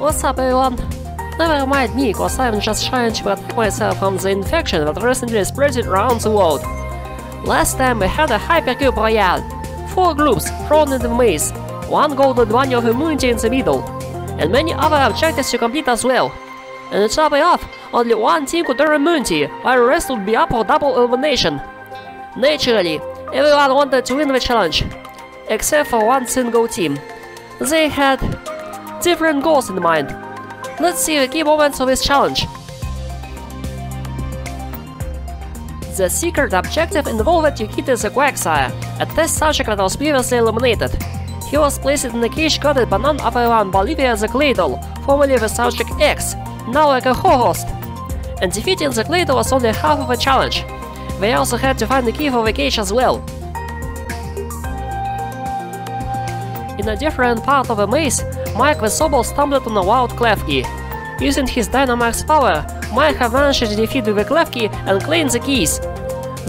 What's up, everyone? Never mind me, cause I'm just trying to protect myself from the infection that recently spread around the world. Last time we had a Hypercube Royale. 4 groups thrown in the maze, 1 golden bunny of immunity in the middle, and many other objectives to complete as well. And to top it off, only 1 team could earn immunity, while the rest would be up for double elimination. Naturally, everyone wanted to win the challenge, except for 1 single team. They had different goals in mind. Let's see the key moments of this challenge. The secret objective involved Yukita the Quagsire, a test subject that was previously eliminated. He was placed in a cage guarded by none other than Bolivia the Claydol, formerly the Subject X, now like a co-host. And defeating the Claydol was only half of the challenge. They also had to find the key for the cage as well. In a different part of the maze, Mike the Sobble stumbled on a wild clef key. Using his Dynamax power, Mike had managed to defeat the clef key and claim the keys.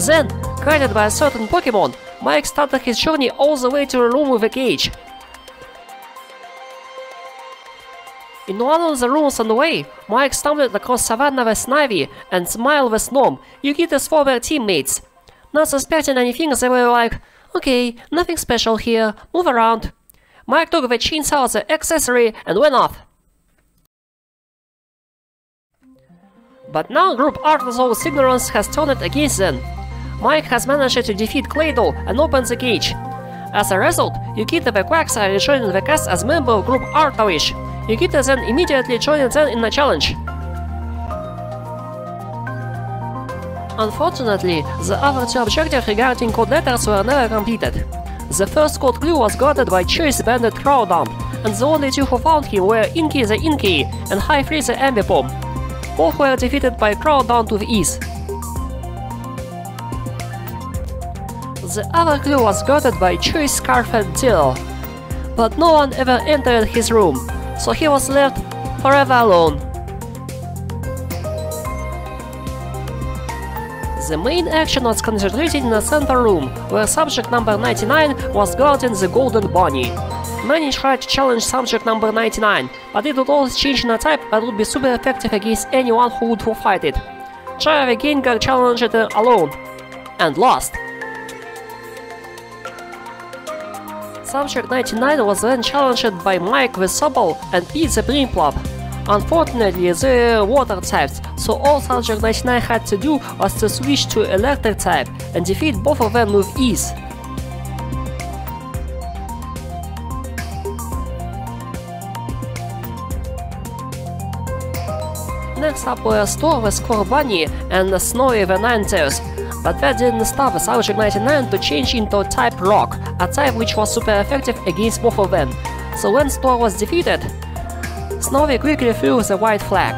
Then, guided by a certain Pokemon, Mike started his journey all the way to the room with the cage. In one of the rooms on the way, Mike stumbled across Savannah with Snivy and Smile with Gnome, Yukita's former teammates. Not suspecting anything, they were like, "Okay, nothing special here, move around." Mike took the chainsaw as an accessory and went off. But now Group Arthur's ignorance has turned against them. Mike has managed to defeat Claydol and open the cage. As a result, Yukita the Quagsire rejoined the cast as member of Group Dracovish. Yukita then immediately joined them in the challenge. Unfortunately, the other 2 objectives regarding code letters were never completed. The first code clue was guarded by Choice Bandit Crowdump, and the only 2 who found him were Inky the Inky and High Freeze the Ambipom. Both were defeated by Crowdump with ease. The other clue was guarded by Choice Scarf and Till, but no one ever entered his room, so he was left forever alone. The main action was concentrated in the center room, where subject number 99 was guarding the Golden Bunny. Many tried to challenge subject number 99, but it would always change in a type that would be super effective against anyone who would fight it. Try again got challenged alone, and lost. Subject 99 was then challenged by Mike the Sobble and Pete the Brimplop. Unfortunately, they were water types, so all Subject 99 had to do was to switch to electric type and defeat both of them with ease. Next up were Storm the Scorbunny and Snowy the Ninetales, but that didn't stop Subject 99 to change into type Rock, a type which was super effective against both of them. So when Storm was defeated, Snowy quickly threw the white flag.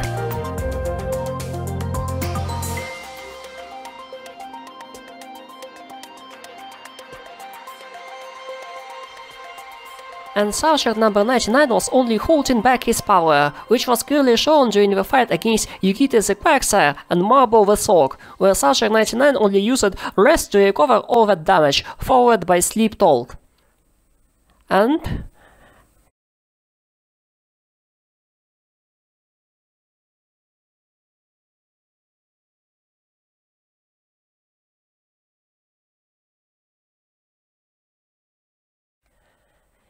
And subject number 99 was only holding back his power, which was clearly shown during the fight against Yukita the Quagsire and Marble the Sork, where subject 99 only used rest to recover all that damage, followed by Sleep Talk. And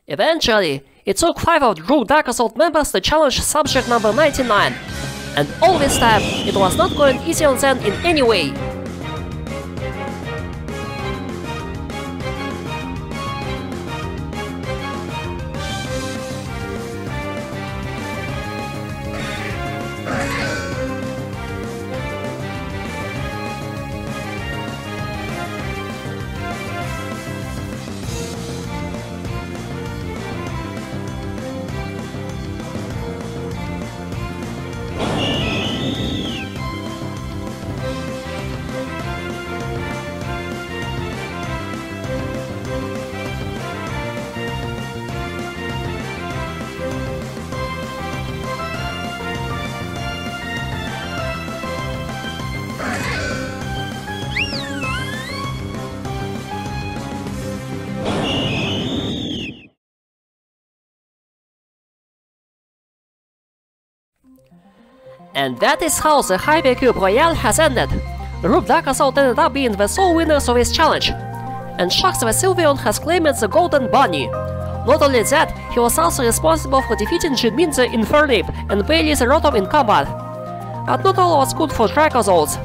eventually, it took 5 of Group Dark Assault members to challenge subject number 99, and all this time, it was not going easy on them in any way. And that is how the Hypercube Royale has ended. Group Dracovish ended up being the sole winners of this challenge. And Shox the Sylveon has claimed the Golden Bunny. Not only that, he was also responsible for defeating Jin Min the infernape and barely the Rotom in combat. But not all was good for Dracovish.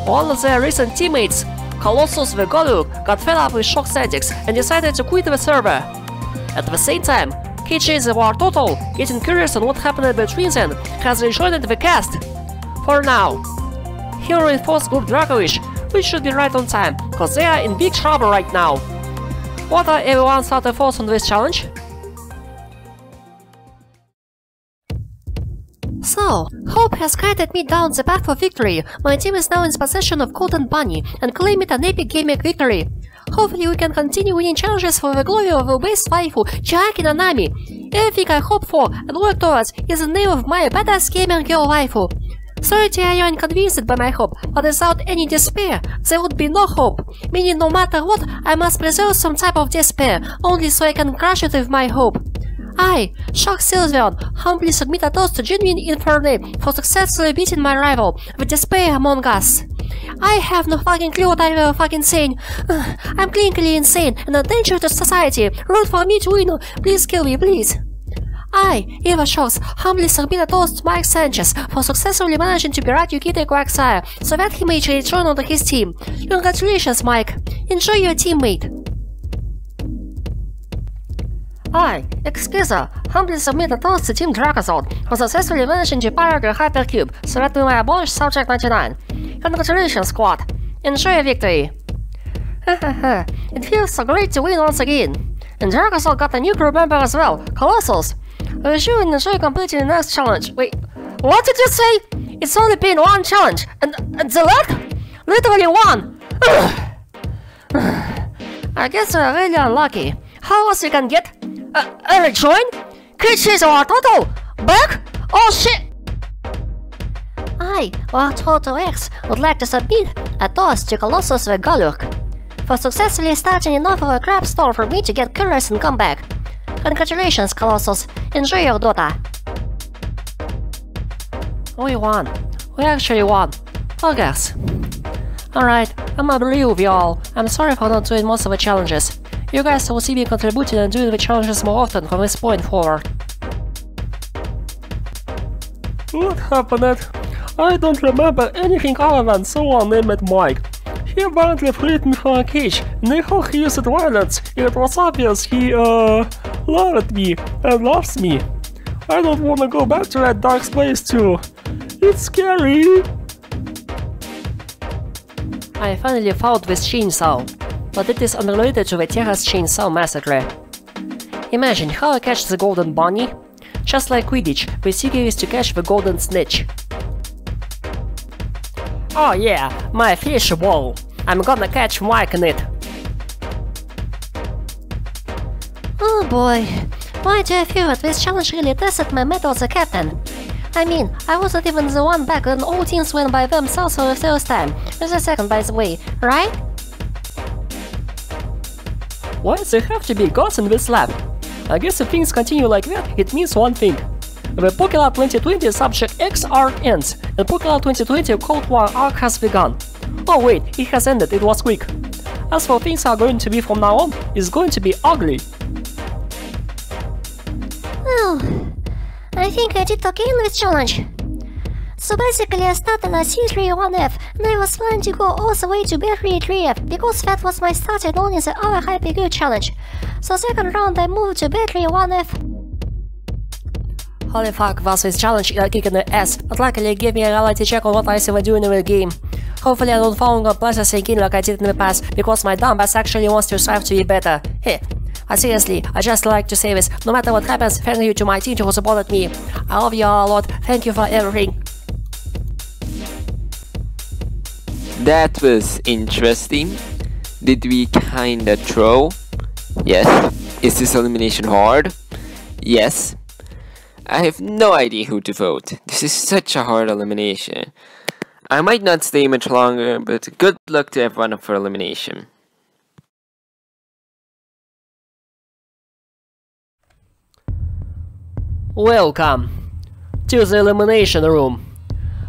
One of their recent teammates, Colossus the Goluk, got fed up with Shox antics and decided to quit the server. At the same time, KJ the War Total, getting curious on what happened between them, has rejoined the cast. For now. Hero reinforced Group Dracovish, which should be right on time, cause they are in big trouble right now. What are everyone's other thoughts on this challenge? So, hope has guided me down the path of victory. My team is now in possession of Golden Bunny and claim it an epic gaming victory. Hopefully we can continue winning challenges for the glory of our best waifu, Chiaki Nanami. Everything I hope for and work towards is the name of my badass gamer girl waifu. Sorry to hear you unconvinced by my hope, but without any despair, there would be no hope. Meaning no matter what, I must preserve some type of despair, only so I can crush it with my hope. I, Shox Sylveon, humbly submit a toast to Jin Min infernape for successfully beating my rival, the despair among us. I have no fucking clue what I'm fucking saying. I'm clinically insane and a danger to society. Root for me to win. Please kill me, please. I, Eva Shox, humbly submit a toast to Mike Sanchez for successfully managing to berate Yukita Quagsire so that he may return onto his team. Congratulations, Mike. Enjoy your teammate. I, Scizor, humbly submit a toast to Team Dracovish for successfully managing to pirate the Hypercube so that we may abolish Subject 99. Congratulations, squad. Enjoy your victory. It feels so great to win once again. And Dracovish got a new crew member as well, Colossus. I wish you would enjoy completing the next challenge. Wait, what did you say? It's only been one challenge, and the leg? Literally one! I guess we're really unlucky. How else we can get a rejoin? KJ the War Total! Back? Oh shit! I, War Total X, would like to submit a toast to Colossus the Goluk for successfully starting enough of a crap store for me to get curious and come back. Congratulations, Colossus. Enjoy your Dota. We won. We actually won. Progess. Alright, I'm agree with y'all. I'm sorry for not doing most of the challenges. You guys will see me contributing and doing the challenges more often from this point forward. What happened? I don't remember anything other than someone named Mike. He apparently freed me from a cage, and I hope he used violence. It was obvious he, loved me and loves me. I don't want to go back to that dark place too. It's scary. I finally found this chainsaw, but it is unrelated to the Texas Chainsaw Massacre. Imagine how I catch the Golden Bunny. Just like Quidditch, the secret is to catch the Golden Snitch. Oh yeah, my fish ball. I'm gonna catch Mike in it. Oh boy, why do I feel that this challenge really tested my mettle as a captain? I mean, I wasn't even the one back when all teams went by themselves for the first time. There's a second, by the way, right? Why does there have to be gods in this lab? I guess if things continue like that, it means one thing. The Pokelab 2020 Subject X arc ends, and Pokelab 2020 Cold War arc has begun. Oh wait, it has ended, it was quick. As for things are going to be from now on, it's going to be ugly. Well, I think I did okay in this challenge. So basically I started at C31F and I was planning to go all the way to B33F because that was my starting on in the other Hypercube challenge. So second round I moved to B31F. Holy fuck, was this challenge a kick in the ass, but luckily it gave me a reality check on what I was doing in the game. Hopefully I don't fall on places again like I did in the past, because my dumbass actually wants to strive to be better. Heh. But seriously, I just like to say this, no matter what happens, thank you to my team who supported me. I love you all a lot, thank you for everything. That was interesting. Did we kinda throw? Yes. Is this elimination hard? Yes. I have no idea who to vote. This is such a hard elimination. I might not stay much longer, but good luck to everyone up for elimination. Welcome to the elimination room.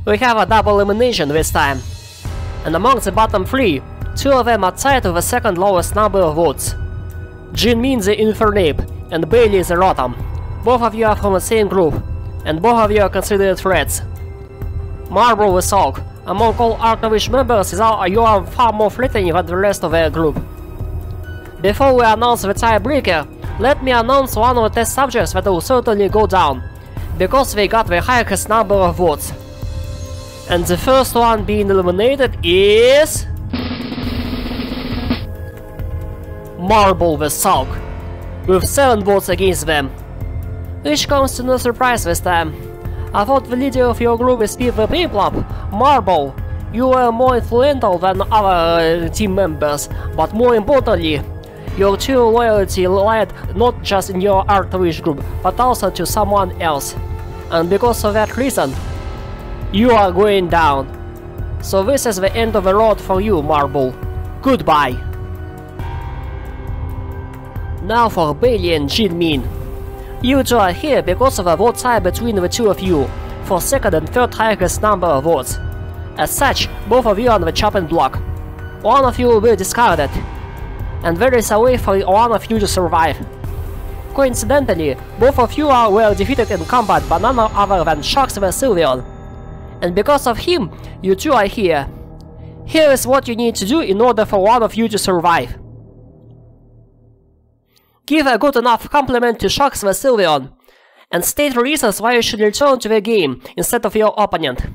We have a double elimination this time. And among the bottom 3, 2 of them are tied with the second lowest number of votes. Jin Min the Infernape and Bailey the Rotom. Both of you are from the same group, and both of you are considered threats. Marble the Sulk. Among all Dracovish members, you are far more threatening than the rest of their group. Before we announce the tiebreaker, let me announce one of the test subjects that will certainly go down, because they got the highest number of votes. And the first one being eliminated is... Marble the Sulk, with 7 votes against them. Which comes to no surprise this time. I thought the leader of your group is the Pokelab, Marble. You were more influential than other team members, but more importantly, your true loyalty lied not just in your Dracovish group, but also to someone else. And because of that reason, you are going down. So this is the end of the road for you, Marble. Goodbye. Now for Bailey and Jin Min. You two are here because of a vote tie between the two of you, for second and third highest number of votes. As such, both of you are on the chopping block. One of you will be discarded, and there is a way for one of you to survive. Coincidentally, both of you were defeated in combat by none other than Shox the Sylveon. And because of him, you two are here. Here is what you need to do in order for one of you to survive. Give a good enough compliment to Shox the Sylveon, and state reasons why you should return to the game instead of your opponent.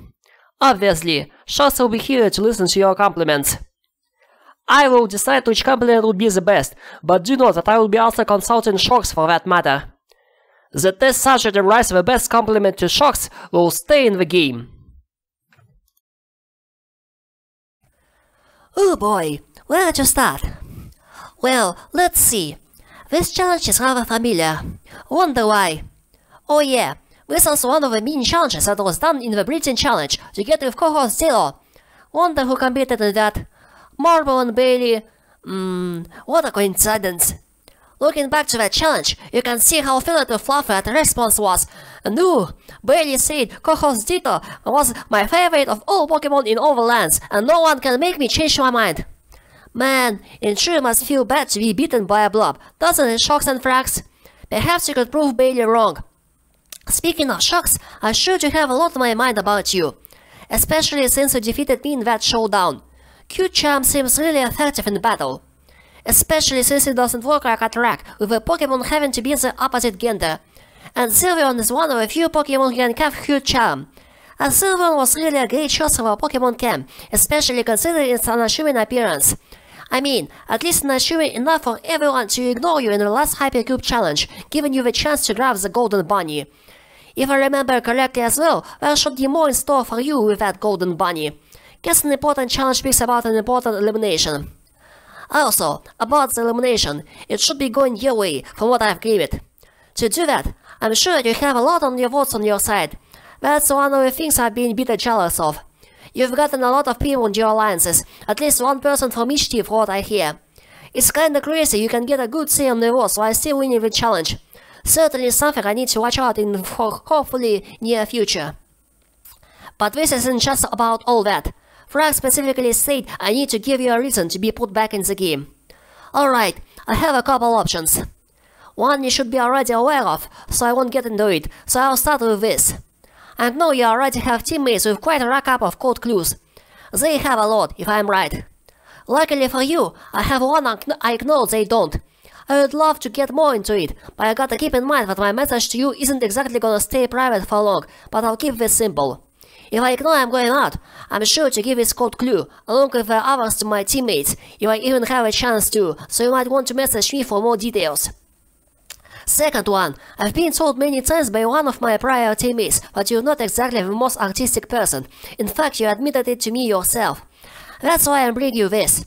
Obviously, Shox will be here to listen to your compliments. I will decide which compliment would be the best, but do note that I will be also consulting Shox for that matter. The test subject that writes the best compliment to Shox will stay in the game. Oh boy, where to start? Well, let's see. This challenge is rather familiar. Wonder why? Oh yeah, this was one of the mini challenges that was done in the Britain challenge together with co-host Zero. Wonder who competed in that? Marble and Bailey. What a coincidence. Looking back to that challenge, you can see how filled with fluff that response was. And ooh, Bailey said co-host Ditto was my favorite of all Pokemon in all the lands, and no one can make me change my mind. Man, it sure must feel bad to be beaten by a blob, doesn't it, Shox and Frax? Perhaps you could prove Bailey wrong. Speaking of Shox, I sure do have a lot on my mind about you. Especially since you defeated me in that showdown. Q-Charm seems really effective in battle. Especially since it doesn't work like a track, with a Pokemon having to be the opposite gender. And Sylveon is one of the few Pokemon who can have Q-Charm. And Sylveon was really a great choice for a Pokemon camp, especially considering its unassuming appearance. I mean, at least unassuming enough for everyone to ignore you in the last Hypercube challenge, giving you the chance to grab the Golden Bunny. If I remember correctly as well, there should be more in store for you with that Golden Bunny. Guess an important challenge speaks about an important elimination. Also, about the elimination, it should be going your way, from what I've gathered. To do that, I'm sure you have a lot of your votes on your side. That's one of the things I've been a bit jealous of. You've gotten a lot of people in your alliances, at least one person from each team from what I hear. It's kinda crazy you can get a good say on the votes while still winning the challenge. Certainly something I need to watch out in for hopefully near future. But this isn't just about all that. Frax specifically said I need to give you a reason to be put back in the game. Alright, I have a couple options. One you should be already aware of, so I won't get into it, so I'll start with this. I know you already have teammates with quite a rack up of code clues. They have a lot, if I'm right. Luckily for you, I have one I know they don't. I would love to get more into it, but I gotta keep in mind that my message to you isn't exactly gonna stay private for long, but I'll keep this simple. If I know I'm going out, I'm sure to give this code clue, along with the others to my teammates, if I even have a chance to, so you might want to message me for more details. Second one, I've been told many times by one of my prior teammates that you're not exactly the most artistic person. In fact, you admitted it to me yourself. That's why I'm bringing you this.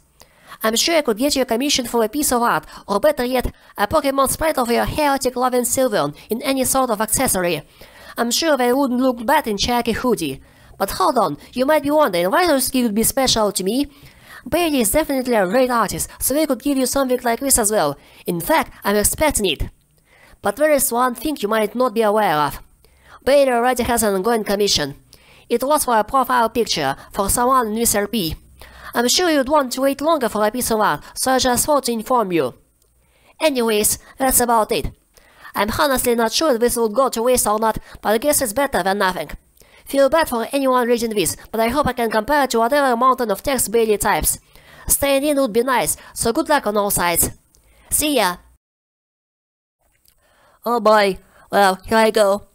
I'm sure I could get you a commission for a piece of art, or better yet, a Pokemon sprite of your chaotic loving Sylveon in any sort of accessory. I'm sure they wouldn't look bad in Cherokee hoodie. But hold on, you might be wondering why those skills would be special to me? Bailey is definitely a great artist, so we could give you something like this as well. In fact, I'm expecting it. But there is one thing you might not be aware of. Bailey already has an ongoing commission. It was for a profile picture for someone in Mr. P. I'm sure you'd want to wait longer for a piece of art, so I just thought to inform you. Anyways, that's about it. I'm honestly not sure if this would go to waste or not, but I guess it's better than nothing. Feel bad for anyone reading this, but I hope I can compare it to whatever mountain of text Bailey types. Staying in would be nice, so good luck on all sides. See ya! Oh boy, well, here I go.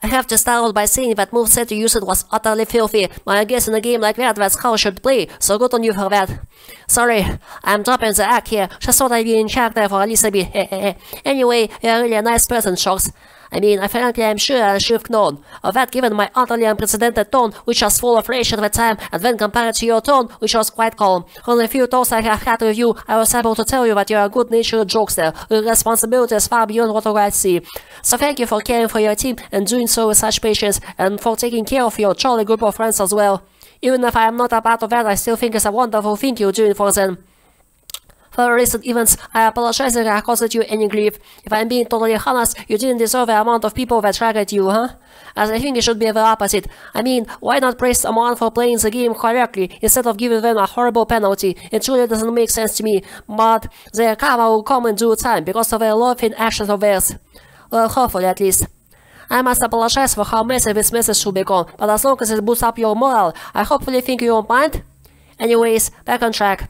I have to start out by saying that moveset you used was utterly filthy, but I guess in a game like that's how I should play, so good on you for that. Sorry, I'm dropping the act here, just thought I'd be in character for at least a bit, Anyway, you're really a nice person, Shox. I mean, frankly, I'm sure I should have known of that given my utterly unprecedented tone, which was full of rage at the time, and then compared to your tone, which was quite calm. Only a few talks I have had with you, I was able to tell you that you're a good-natured jokester, with responsibilities far beyond what I see. So thank you for caring for your team, and doing so with such patience, and for taking care of your jolly group of friends as well. Even if I am not a part of that, I still think it's a wonderful thing you're doing for them. For recent events, I apologize if I caused you any grief. If I'm being totally honest, you didn't deserve the amount of people that target you, huh? As I think it should be the opposite. I mean, why not praise someone for playing the game correctly instead of giving them a horrible penalty? It truly doesn't make sense to me, but their karma will come in due time because of their laughing actions of theirs. Well, hopefully at least. I must apologize for how messy this message should become, but as long as it boosts up your morale, I hopefully think you won't mind. Anyways, back on track.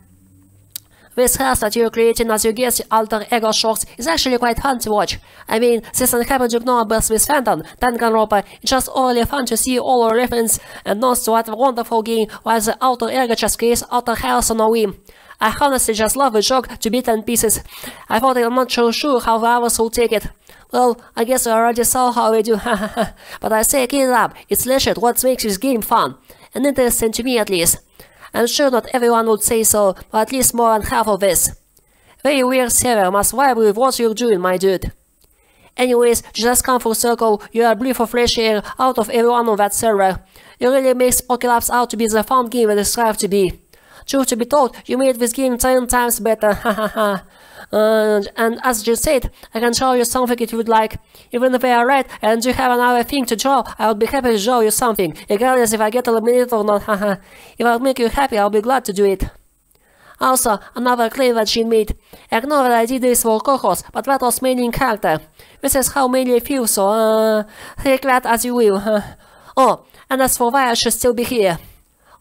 This class that you're creating as your guest alter ego Shox is actually quite fun to watch. I mean, since I happen to know about with Phantom, Danganronpa, it's just really fun to see all our reference and nods to what a wonderful game while the alter ego just creates alter chaos on a whim. I honestly just love the joke to bits and pieces. I thought I'm not so sure how the others will take it. Well, I guess I already saw how we do, but I say keep it up, it's legit what makes this game fun, and interesting to me at least. I'm sure not everyone would say so, but at least more than half of this. Very weird server must vibe with what you're doing, my dude. Anyways, just come full circle, you're a breath of fresh air out of everyone on that server. You really makes Pokelabs out to be the fun game it strives to be. Truth to be told, you made this game 10 times better, hahaha. And as you said, I can show you something if you would like. Even if they are right and you have another thing to draw, I would be happy to show you something, regardless if I get eliminated or not, haha. If I'll make you happy, I'll be glad to do it. Also, another claim that Jin made. I know that I did this for co-host, but that was mainly in character. This is how mainly I feel, so take that as you will. Oh, and as for why I should still be here.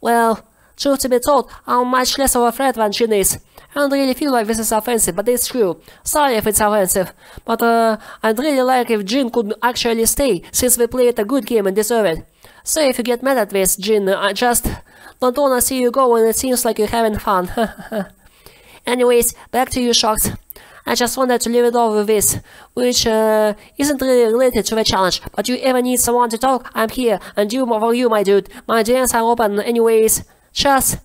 Well, truth to be told, I'm much less of a threat than Jin is. I don't really feel like this is offensive, but it's true. Sorry if it's offensive, but I'd really like if Jin could actually stay, since we played a good game and deserve it. So if you get mad at this, Jin, I just don't wanna see you go when it seems like you're having fun. Anyways, back to you, Shox. I just wanted to leave it off with this, which isn't really related to the challenge, but you ever need someone to talk, I'm here, and you for you, my dude. My DMs are open anyways. Cheers!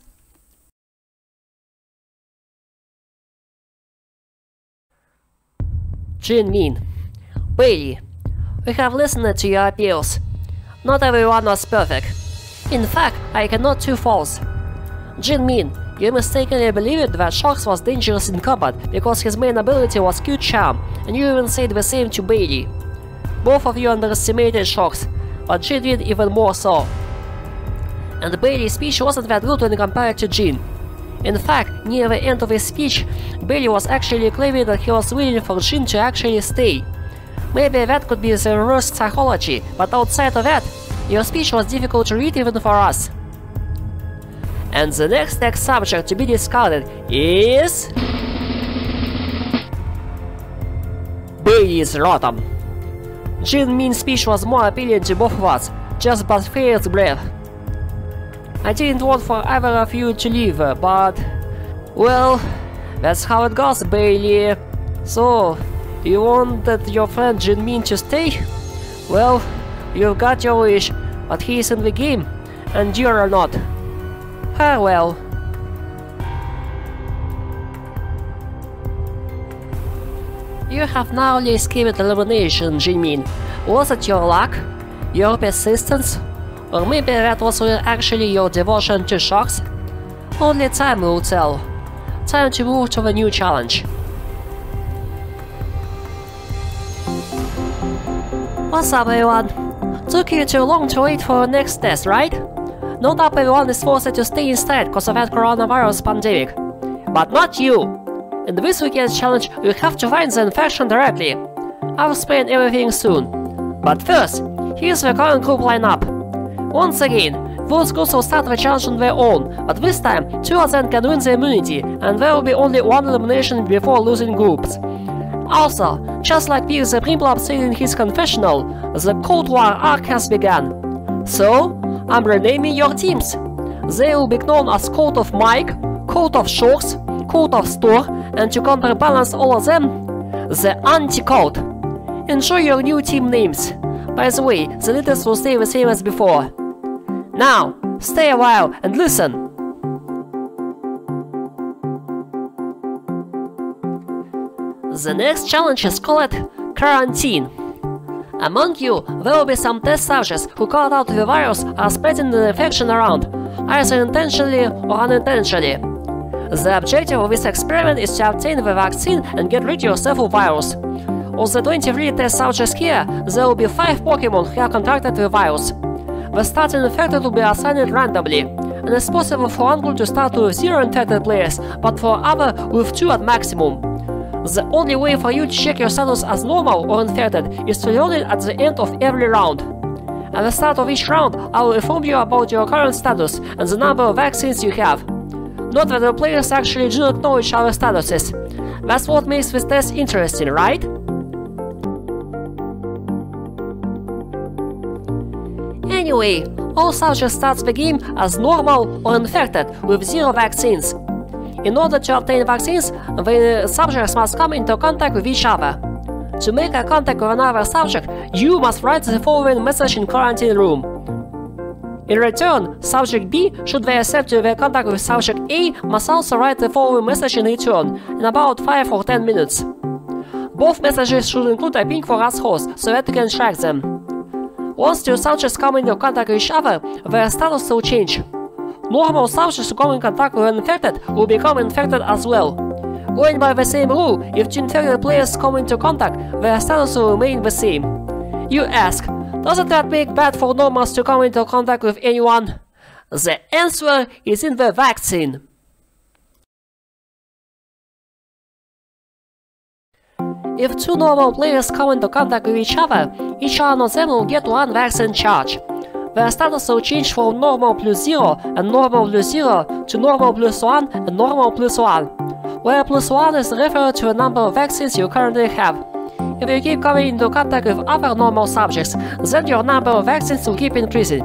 Jin Min. Bailey, we have listened to your appeals. Not everyone was perfect. In fact, I cannot too false. Jin Min, you mistakenly believed that Shox was dangerous in combat because his main ability was Q-Charm, and you even said the same to Bailey. Both of you underestimated Shox, but Jin did even more so. And Bailey's speech wasn't that good when compared to Jin. In fact, near the end of his speech, Bailey was actually claiming that he was willing for Jin to actually stay. Maybe that could be the reverse psychology, but outside of that, your speech was difficult to read even for us. And the next subject to be discarded is... Bailey's Rotom. Jin Min's speech was more appealing to both of us, just but failed breath. I didn't want for either of you to leave, but... Well, that's how it goes, Bailey. So, you wanted your friend Jin Min to stay? Well, you've got your wish, but he's in the game, and you're not. Farewell. You have narrowly escaped elimination, Jin Min. Was it your luck? Your persistence? Or maybe that was actually your devotion to Shox? Only time will tell. Time to move to the new challenge. What's up, everyone? Took you too long to wait for the next test, right? Not up everyone is forced to stay inside because of that coronavirus pandemic. But not you! In this weekend's challenge, you have to find the infection directly. I'll explain everything soon. But first, here's the current group lineup. Once again, those groups will start the challenge on their own, but this time, 2 of them can win the immunity, and there will be only one elimination before losing groups. Also, just like P.S. Pokelab said in his confessional, the Cold War arc has begun. So, I'm renaming your teams. They will be known as Code of Mike, Code of Shox, Code of Store, and to counterbalance all of them, the Anti-Code. Enjoy your new team names. By the way, the leaders will stay the same as before. Now, stay a while and listen. The next challenge is called Quarantine. Among you, there will be some test subjects who caught out the virus are spreading the infection around, either intentionally or unintentionally. The objective of this experiment is to obtain the vaccine and get rid of yourself of virus. Of the 23 test subjects here, there will be 5 Pokemon who have contracted the virus. The starting infected will be assigned randomly, and it's possible for one group to start with 0 infected players, but for other with 2 at maximum. The only way for you to check your status as normal or infected is to learn it at the end of every round. At the start of each round, I will inform you about your current status and the number of vaccines you have. Note that the players actually do not know each other's statuses. That's what makes this test interesting, right? Anyway, all subjects start the game as normal or infected with 0 vaccines. In order to obtain vaccines, the subjects must come into contact with each other. To make a contact with another subject, you must write the following message in quarantine room. In return, subject B, should they accept their contact with subject A, must also write the following message in return, in about 5 or 10 minutes. Both messages should include a ping for us host, so that you can track them. Once 2 subjects come into contact with each other, their status will change. Normal subjects who come in contact with an infected will become infected as well. Going by the same rule, if 2 infected players come into contact, their status will remain the same. You ask, doesn't that make bad for normals to come into contact with anyone? The answer is in the vaccine. If 2 normal players come into contact with each one of them will get 1 vaccine charge. Their status will change from normal plus 0 and normal plus 0 to normal plus 1 and normal plus 1, where plus 1 is referred to the number of vaccines you currently have. If you keep coming into contact with other normal subjects, then your number of vaccines will keep increasing.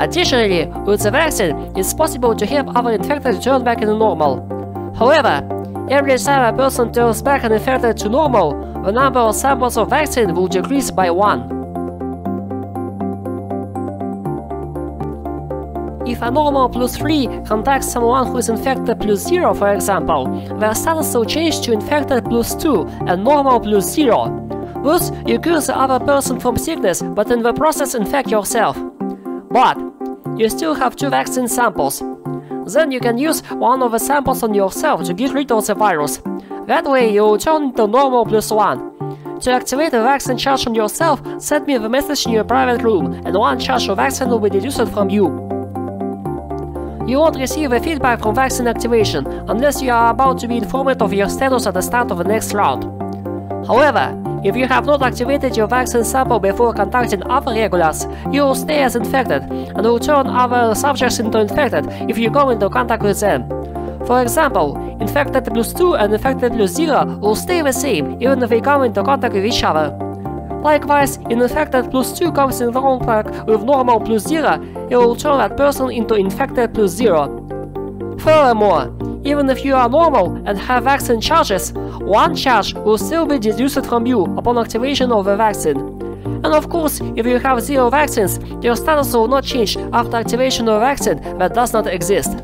Additionally, with the vaccine, it's possible to have other infected turn back into normal. However, every time a person turns back an infected to normal, the number of samples of vaccine will decrease by 1. If a normal plus 3 contacts someone who is infected plus 0, for example, their status will change to infected plus 2 and normal plus 0. Thus, you cure the other person from sickness, but in the process infect yourself. But you still have 2 vaccine samples. Then you can use one of the samples on yourself to get rid of the virus. That way you will turn into normal plus 1. To activate the vaccine charge on yourself, send me the message in your private room, and 1 charge of vaccine will be deduced from you. You won't receive a feedback from vaccine activation unless you are about to be informed of your status at the start of the next round. However, if you have not activated your vaccine sample before contacting other regulars, you will stay as infected and will turn other subjects into infected if you come into contact with them. For example, infected plus 2 and infected plus 0 will stay the same even if they come into contact with each other. Likewise, if infected plus 2 comes in contact with normal plus 0, it will turn that person into infected plus 0. Furthermore, even if you are normal and have vaccine charges, 1 charge will still be deduced from you upon activation of the vaccine. And of course, if you have 0 vaccines, your status will not change after activation of a vaccine that does not exist.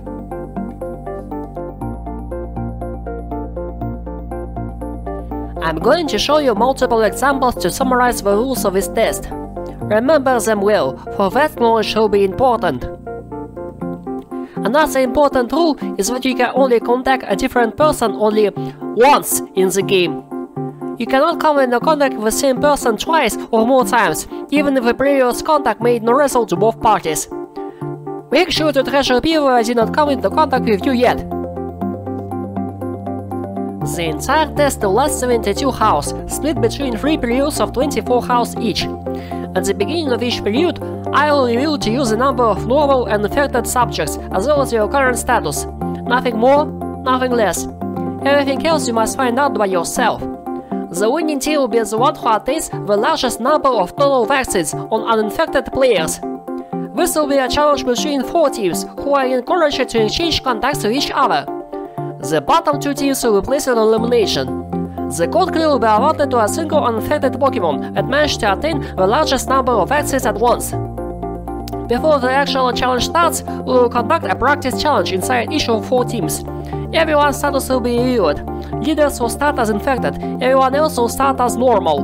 I'm going to show you multiple examples to summarize the rules of this test. Remember them well, for that knowledge will be important. Another important rule is that you can only contact a different person only once in the game. You cannot come into contact with the same person twice or more times, even if the previous contact made no result to both parties. Make sure to treasure people who did not come into contact with you yet. The entire test will last 72 hours, split between 3 periods of 24 hours each. At the beginning of each period, I will reveal to you the number of normal and infected subjects, as well as your current status. Nothing more, nothing less. Everything else you must find out by yourself. The winning team will be the one who attains the largest number of total vaccines on uninfected players. This will be a challenge between 4 teams, who are encouraged to exchange contacts with each other. The bottom 2 teams will be placed on elimination. The gold clue will be awarded to a single uninfected Pokemon that managed to attain the largest number of vaccines at once. Before the actual challenge starts, we will conduct a practice challenge inside each of 4 teams. Everyone's status will be reviewed. Leaders will start as infected, everyone else will start as normal.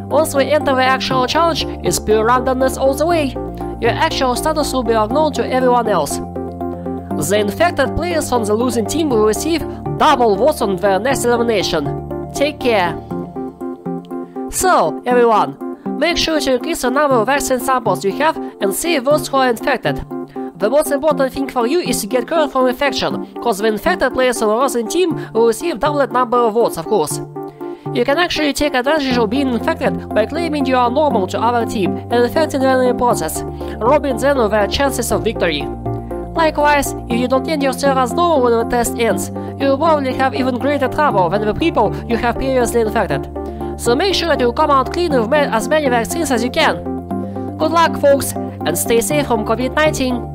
Once we enter the actual challenge, it's pure randomness all the way. Your actual status will be unknown to everyone else. The infected players on the losing team will receive double votes on their next elimination. Take care. So, everyone, make sure to increase the number of vaccine samples you have and save those who are infected. The most important thing for you is to get cured from infection, cause the infected players on the losing team will receive doublet number of votes, of course. You can actually take advantage of being infected by claiming you are normal to other team and infecting them in the process, robbing them of their chances of victory. Likewise, if you don't end yourself as normal when the test ends, you will probably have even greater trouble than the people you have previously infected. So make sure that you come out clean with as many vaccines as you can. Good luck, folks, and stay safe from COVID-19.